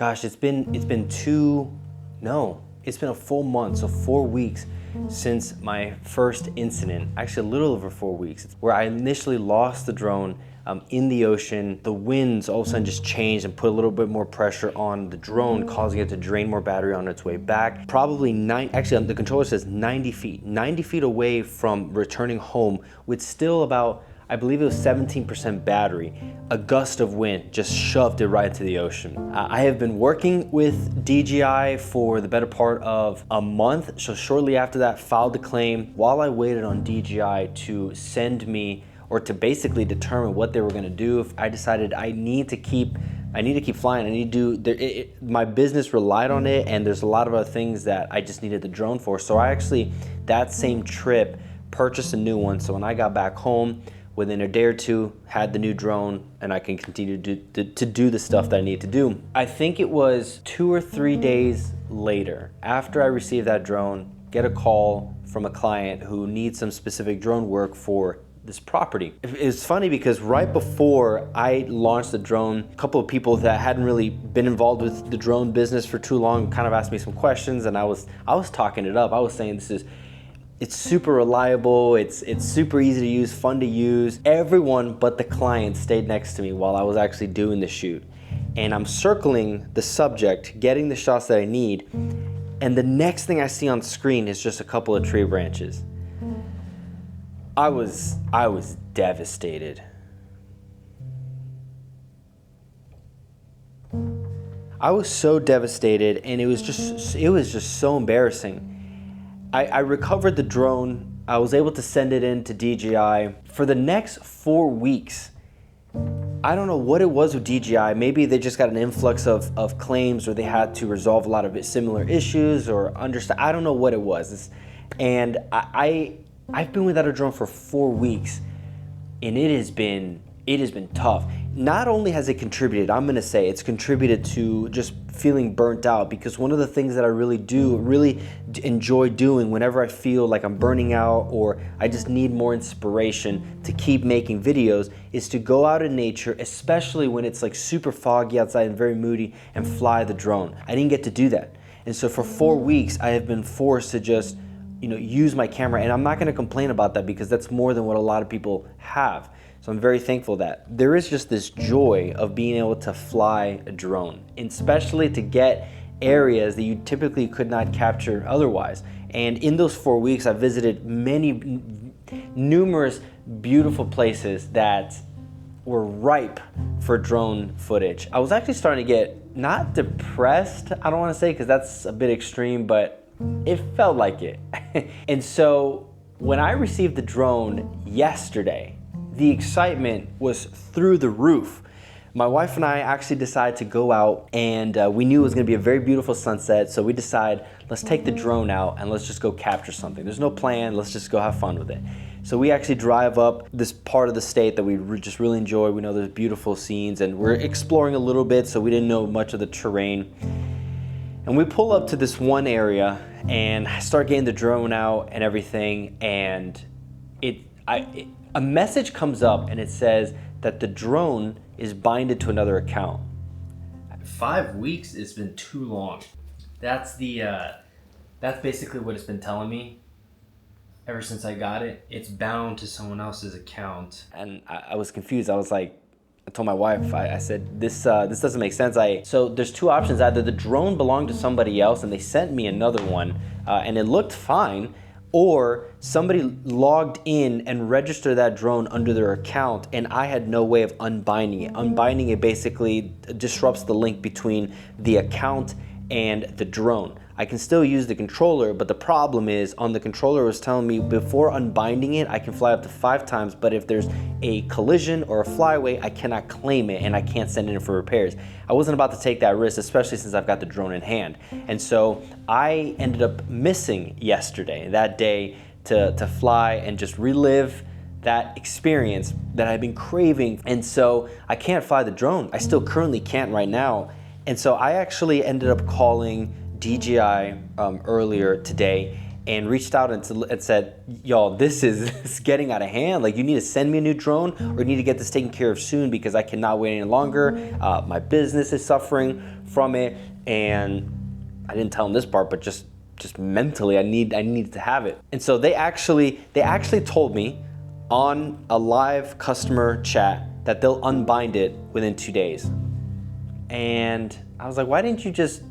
Gosh, it's been a full month, so 4 weeks since my first incident, actually a little over 4 weeks, where I initially lost the drone in the ocean. The winds all of a sudden just changed and put a little bit more pressure on the drone, causing it to drain more battery on its way back. Probably actually the controller says 90 feet away from returning home with still about, I believe it was 17% battery. A gust of wind just shoved it right into the ocean. I have been working with DJI for the better part of a month. So shortly after that, filed the claim. While I waited on DJI to send me, or to basically determine what they were gonna do, I decided I need to keep flying. My business relied on it, and there's a lot of other things that I just needed the drone for. So I actually, that same trip, purchased a new one. So when I got back home, within a day or two, had the new drone, and I can continue to do the stuff that I need to do. I think it was 2 or 3 days later, after I received that drone, get a call from a client who needs some specific drone work for this property. It's funny because right before I launched the drone, a couple of people that hadn't really been involved with the drone business for too long kind of asked me some questions, and I was talking it up. I was saying it's super reliable, it's super easy to use, fun to use. Everyone but the client stayed next to me while I was actually doing the shoot. And I'm circling the subject, getting the shots that I need, and the next thing I see on screen is just a couple of tree branches. I was devastated. I was so devastated, and it was just so embarrassing. I recovered the drone. I was able to send it in to DJI. For the next 4 weeks, I don't know what it was with DJI. Maybe they just got an influx of claims, or they had to resolve a lot of similar issues, or understand. I don't know what it was. And I've been without a drone for 4 weeks, and it has been tough. Not only has it contributed, I'm gonna say it's contributed to just feeling burnt out, because one of the things that I really enjoy doing whenever I feel like I'm burning out or I just need more inspiration to keep making videos is to go out in nature, especially when it's like super foggy outside and very moody, and fly the drone. I didn't get to do that. And so for 4 weeks, I have been forced to just use my camera, and I'm not gonna complain about that because that's more than what a lot of people have. So I'm very thankful that there is just this joy of being able to fly a drone, especially to get areas that you typically could not capture otherwise. And in those 4 weeks, I visited numerous beautiful places that were ripe for drone footage. I was actually starting to get, not depressed, I don't wanna say, because that's a bit extreme, but it felt like it. And so when I received the drone yesterday, the excitement was through the roof. My wife and I actually decided to go out, and we knew it was gonna be a very beautiful sunset, so we decided, let's take the drone out and let's just go capture something. There's no plan, let's just go have fun with it. So we actually drive up this part of the state that we just really enjoy. We know there's beautiful scenes, and we're exploring a little bit, so we didn't know much of the terrain. And we pull up to this one area and start getting the drone out and everything, and a message comes up and it says that the drone is binded to another account. 5 weeks has been too long. That's basically what it's been telling me ever since I got it. It's bound to someone else's account. And I was confused. I was like, I told my wife, I said, this doesn't make sense. So there's two options. Either the drone belonged to somebody else and they sent me another one and it looked fine, or somebody logged in and registered that drone under their account, and I had no way of unbinding it. Unbinding it basically disrupts the link between the account and the drone. I can still use the controller, but the problem is on the controller it was telling me before unbinding it, I can fly up to 5 times, but if there's a collision or a flyaway, I cannot claim it and I can't send it in for repairs. I wasn't about to take that risk, especially since I've got the drone in hand. And so I ended up missing yesterday, that day, to fly and just relive that experience that I've been craving. And so I can't fly the drone. I still currently can't right now. And so I actually ended up calling DJI earlier today, and reached out and said, y'all, this is getting out of hand. Like, you need to send me a new drone, or you need to get this taken care of soon because I cannot wait any longer. My business is suffering from it. And I didn't tell them this part, but just mentally, I needed to have it. And so they actually told me on a live customer chat that they'll unbind it within 2 days. And I was like, why didn't you just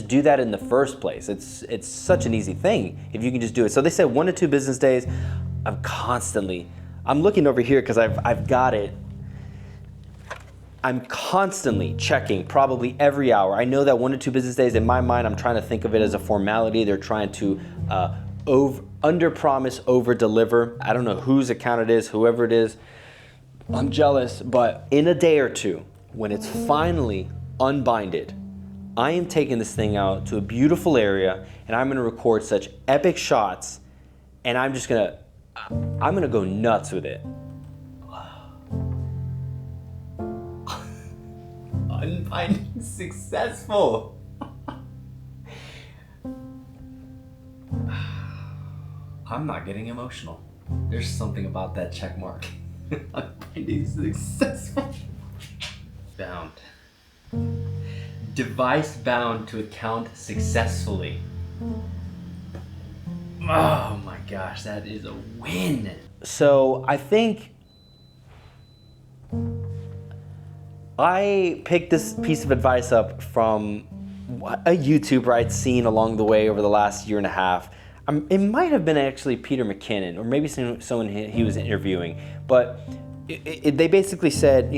do that in the first place? It's such an easy thing if you can just do it. So they said 1 to 2 business days. I'm looking over here because I've got it. I'm constantly checking probably every hour. I know that 1 to 2 business days, in my mind, I'm trying to think of it as a formality. They're trying to under promise, over deliver. I don't know whose account it is, whoever it is. I'm jealous, but in a day or two, when it's finally unbinded, I am taking this thing out to a beautiful area and I'm gonna record such epic shots, and I'm gonna go nuts with it. Unbinding successful. I'm not getting emotional. There's something about that check mark. Unbinding successful. Bound. Device bound to account successfully. Oh my gosh, that is a win. So I think I picked this piece of advice up from a YouTuber I'd seen along the way over the last year and a half. It might have been actually Peter McKinnon, or maybe someone he was interviewing, but they basically said,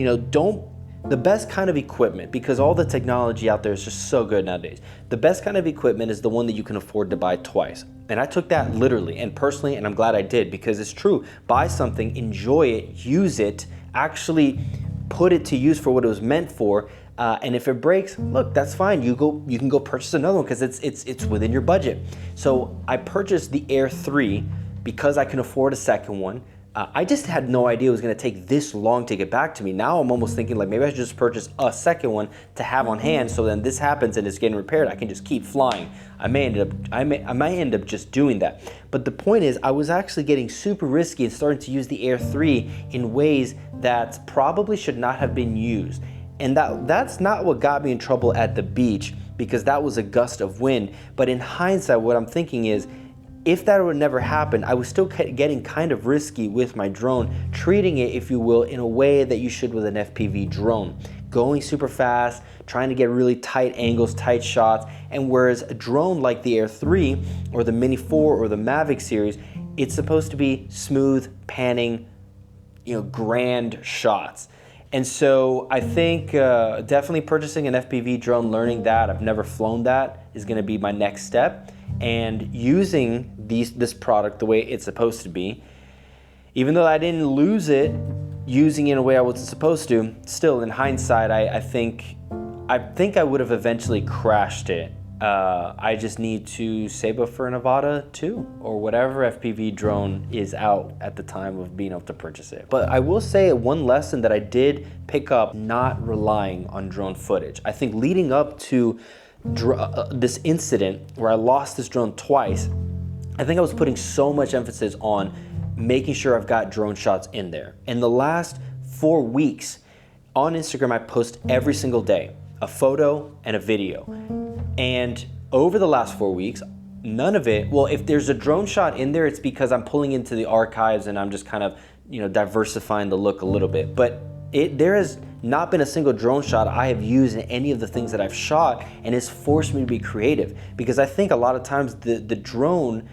the best kind of equipment, because all the technology out there is just so good nowadays, the best kind of equipment is the one that you can afford to buy twice. And I took that literally and personally, and I'm glad I did, because it's true. Buy something, enjoy it, use it, actually put it to use for what it was meant for, and if it breaks, look, that's fine. You can go purchase another one because it's within your budget. So I purchased the Air 3 because I can afford a second one. I just had no idea it was going to take this long to get back to me. Now I'm almost thinking like maybe I should just purchase a second one to have on hand, so then this happens and it's getting repaired, I can just keep flying. I might end up just doing that. But the point is, I was actually getting super risky and starting to use the Air 3 in ways that probably should not have been used. And that's not what got me in trouble at the beach, because that was a gust of wind. But in hindsight, what I'm thinking is, if that would never happen, I was still getting kind of risky with my drone, treating it, if you will, in a way that you should with an FPV drone. Going super fast, trying to get really tight angles, tight shots, and whereas a drone like the Air 3 or the Mini 4 or the Mavic series, it's supposed to be smooth, panning, grand shots. And so I think definitely purchasing an FPV drone, learning that, I've never flown that, is gonna be my next step. And using this product the way it's supposed to be, even though I didn't lose it, using it in a way I wasn't supposed to, still in hindsight, I think I would have eventually crashed it. I just need to save up for a Nevada 2 or whatever FPV drone is out at the time of being able to purchase it. But I will say one lesson that I did pick up, not relying on drone footage. I think leading up to this incident where I lost this drone twice, I think I was putting so much emphasis on making sure I've got drone shots in there. In the last 4 weeks on Instagram, I post every single day a photo and a video. And over the last 4 weeks, none of it, well, if there's a drone shot in there, it's because I'm pulling into the archives and I'm just kind of, diversifying the look a little bit. But there has not been a single drone shot I have used in any of the things that I've shot, and it's forced me to be creative, because I think a lot of times the drone,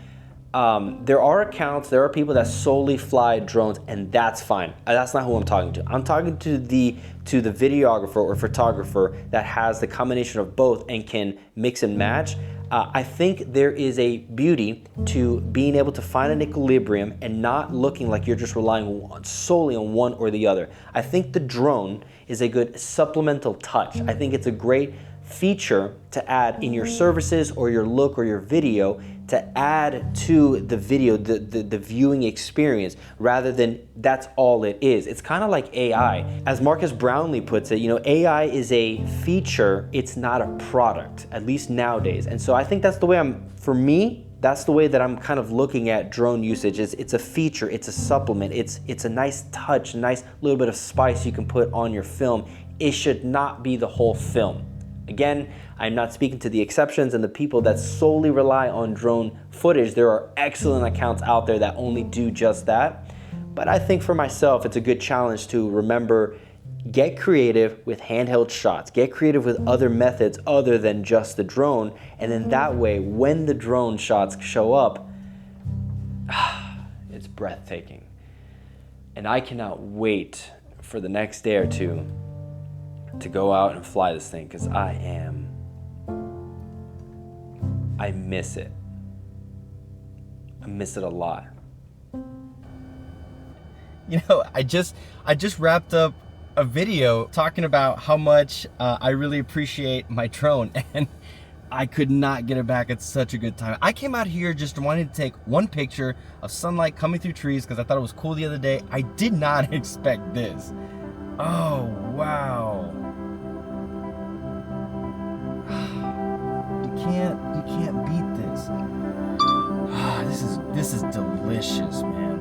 there are accounts, there are people that solely fly drones, and that's fine. That's not who I'm talking to. I'm talking to the videographer or photographer that has the combination of both and can mix and match. I think there is a beauty to being able to find an equilibrium and not looking like you're just relying solely on one or the other. I think the drone is a good supplemental touch. I think it's a great feature to add in your services or your look or your video, to add to the video, the viewing experience, rather than that's all it is. It's kind of like AI. As Marcus Brownlee puts it, AI is a feature, it's not a product, at least nowadays. And so I think that's the way for me, That's the way that I'm kind of looking at drone usage. It's a feature, it's a supplement, it's a nice touch, a nice little bit of spice you can put on your film. It should not be the whole film. Again, I'm not speaking to the exceptions and the people that solely rely on drone footage. There are excellent accounts out there that only do just that. But I think for myself, it's a good challenge to remember, get creative with handheld shots, get creative with other methods other than just the drone, and then that way, when the drone shots show up, it's breathtaking. And I cannot wait for the next day or two to go out and fly this thing, because I miss it. I miss it a lot. You know, I just wrapped up a video talking about how much I really appreciate my drone, and I could not get it back at such a good time. I came out here just wanting to take one picture of sunlight coming through trees because I thought it was cool the other day. I did not expect this. Oh, wow. You can't beat this. This is delicious, man.